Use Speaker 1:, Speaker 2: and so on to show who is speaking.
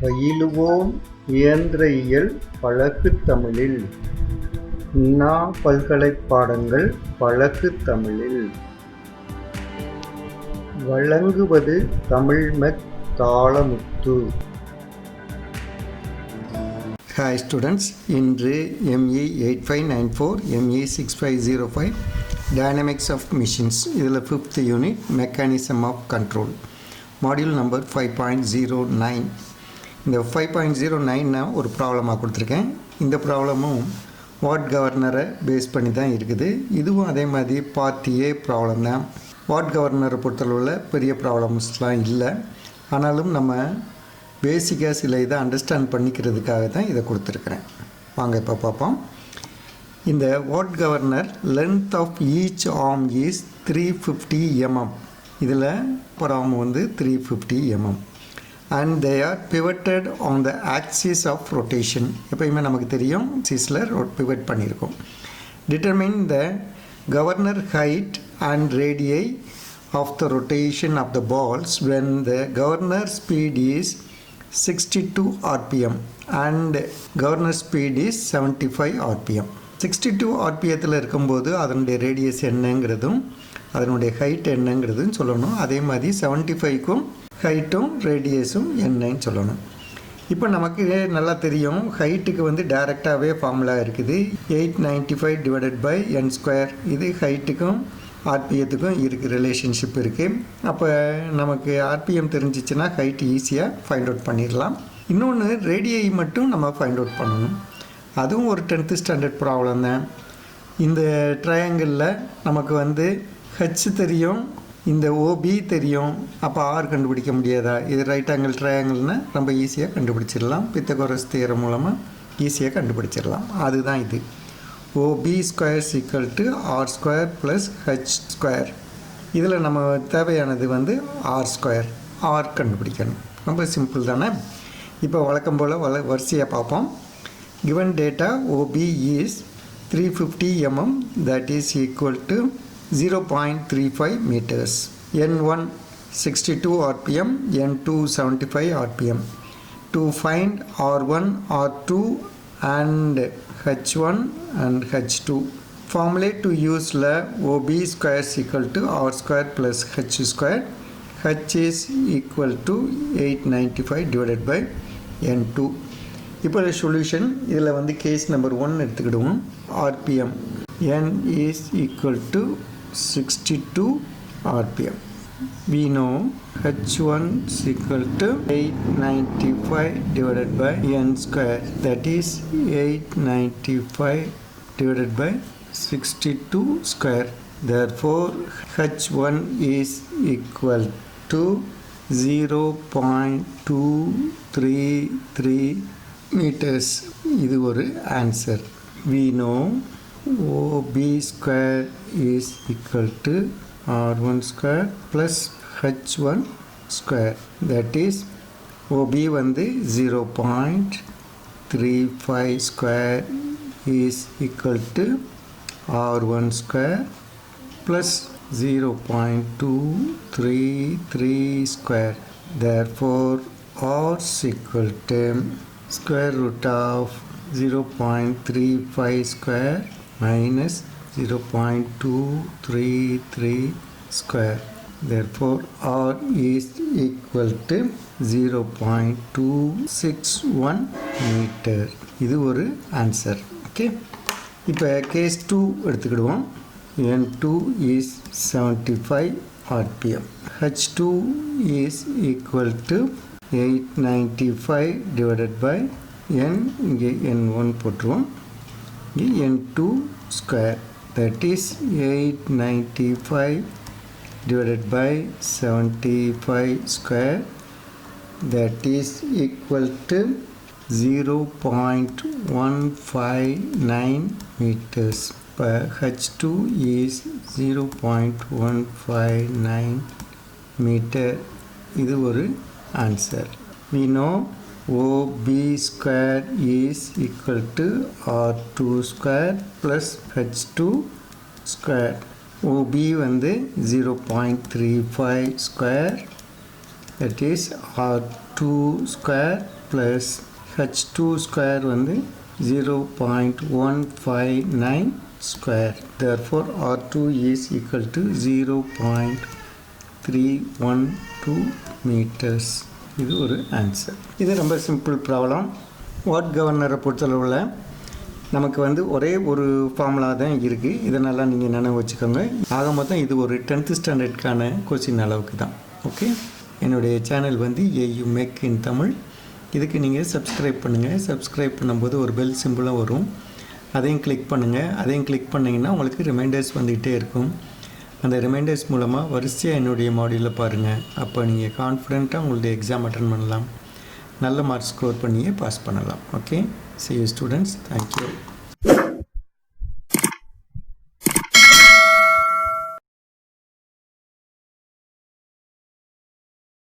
Speaker 1: பயிலுவோம் இயந்திர இயல் பழகுத் தமிழில். அண்ணா பல்கலைப் பாடங்கள் பழகுத் தமிழில். வழங்குவது தமிழ்மெக் தாளமுத்து.
Speaker 2: Hi students, இன்று ME 8594 ME 6505 Dynamics of Machines இதில் 5th unit Mechanism of Control module number 5.09. இந்த 5.09 ஒரு ப்ராப்ளமாக கொடுத்துருக்கேன். இந்த ப்ராப்ளமும் வாட் கவர்னரை பேஸ் பண்ணி தான் இருக்குது. இதுவும் அதே மாதிரி பார்ட் ஏ ப்ராப்ளம் தான். வாட் கவர்னரை பொறுத்தளவில் பெரிய ப்ராப்ளம்ஸ்லாம் இல்லை. ஆனாலும் நம்ம பேசிக்காக சில இதை அண்டர்ஸ்டாண்ட் பண்ணிக்கிறதுக்காக தான் இதை கொடுத்துருக்குறேன். வாங்க இப்போ பார்ப்போம். இந்த Watt governor length of each arm is 350 mm. இதில் ஒரு ஆர்ம் வந்து 350 mm and they are pivoted on the axis of rotation. எப்பயுமே நமக்கு தெரியும் ஆக்சிஸில் pivot பண்ணியிருக்கோம். Determine the governor height and radii of the rotation of the balls when the governor speed is 62 rpm and governor speed is 75 rpm. 62 rpmத்தில் இருக்கும்போது அதனுடைய radius என்னங்கிறதும் அதனுடைய height என்னங்கிறதும் சொல்லணும். அதே மாதிரி 75க்கும் ஹைட்டும் ரேடியஸும் என்னன்னு சொல்லணும். இப்போ நமக்கு நல்லா தெரியும் ஹைட்டுக்கு வந்து டைரெக்டாகவே ஃபார்முலா இருக்குது. 895 டிவைடட் பை n². இது ஹைட்டுக்கும் ஆர்பிஎத்துக்கும் இருக்குது, ரிலேஷன்ஷிப் இருக்குது. அப்போ நமக்கு ஆர்பிஎம் தெரிஞ்சிச்சுன்னா ஹைட் ஈஸியாக ஃபைண்ட் அவுட் பண்ணிடலாம். இன்னொன்று ரேடியை மட்டும் நம்ம ஃபைண்ட் அவுட் பண்ணணும். அதுவும் ஒரு 10th ஸ்டாண்டர்ட் ப்ராப்ளம் தான். இந்த ட்ரையாங்கிளில் நமக்கு வந்து ஹெச் தெரியும், இந்த ஓபி தெரியும். அப்போ ஆர் கண்டுபிடிக்க முடியாதா? இது ரைட் ஆங்கிள் ட்ரையாங்கிள்னால் ரொம்ப ஈஸியாக கண்டுபிடிச்சிடலாம். பித்தகோரஸ் தியரம் மூலமாக ஈஸியாக கண்டுபிடிச்சிடலாம். அதுதான் இது. OB² R² + H². இதில் நம்ம தேவையானது வந்து R². ஆர் கண்டுபிடிக்கணும். ரொம்ப சிம்பிள் தானே. இப்போ வழக்கம் போல் வரிசையாக பார்ப்போம். Given data OB is 350 mm, that is equal to 0.35 meters. N1 62 rpm, N2 75 rpm. To find R1, R2 and H1 and H2. Formulate to use la OB² R² plus H². H is equal to 895 divided by N2. இப்போ solution இதில் வந்து case number 1 எடுத்துக்கிடுவோம். RPM N is equal to 62 RPM. We know H1 is equal to 895 divided by n². That is 895 divided by 62 square. Therefore H1 is equal to 0.233 meters. இது ஒரு answer. We know OB² is equal to R1² plus H1². That is OB வந்து 0.35² is equal to R1² plus 0.233². Therefore R is equal to square root of 0.35² minus 0.233². Therefore R is equal to 0.261 meter. இது ஒரு answer. Okay, இப்போ case 2 எடுத்துக்கிடுவோம். N2 is 75 rpm. H2 is equal to 895 divided by n. இங்கே n1 போட்டுருவோம். இங்கே n2². that is 895 divided by 75². that is equal to 0.159 meters. H2 is 0.159 meter. இது ஒரு answer. We know OB² is equal to R2² plus H2². OB வந்து 0.35². that is R2 R2 square plus H2 square வந்து 0.159 square. Therefore, R2 is equal to 0.312 meters. இது ஒரு answer. இது ரொம்ப simple problem. What கவர்னரை பொறுத்தளவில் நமக்கு வந்து ஒரே ஒரு ஃபார்முலா தான் இருக்குது. இதை நல்லா நீங்கள் நினைவு வச்சுக்கோங்க. ஆக மொத்தம் இது ஒரு 10th ஸ்டாண்டர்டுக்கான கொஸ்டின் அளவுக்கு தான். ஓகே, என்னுடைய சேனல் வந்து AUmech-in-tamil. இதுக்கு நீங்கள் சப்ஸ்கிரைப் பண்ணுங்கள். சப்ஸ்கிரைப் பண்ணும்போது ஒரு பெல் சிம்பிளும் வரும், அதையும் கிளிக் பண்ணுங்கள். அதையும் கிளிக் பண்ணிங்கன்னா உங்களுக்கு ரிமைண்டர்ஸ் வந்துகிட்டே இருக்கும். அந்த ரிமைண்டர்ஸ் மூலமாக வரிசையாக என்னுடைய மாடியூலில் பாருங்கள். அப்போ நீங்கள் கான்ஃபிடெண்ட்டாக உங்களுடைய எக்ஸாம் அட்டன் பண்ணலாம், நல்ல மார்க் ஸ்கோர் பண்ணியே பாஸ் பண்ணலாம். Okay, see you students. Thank you.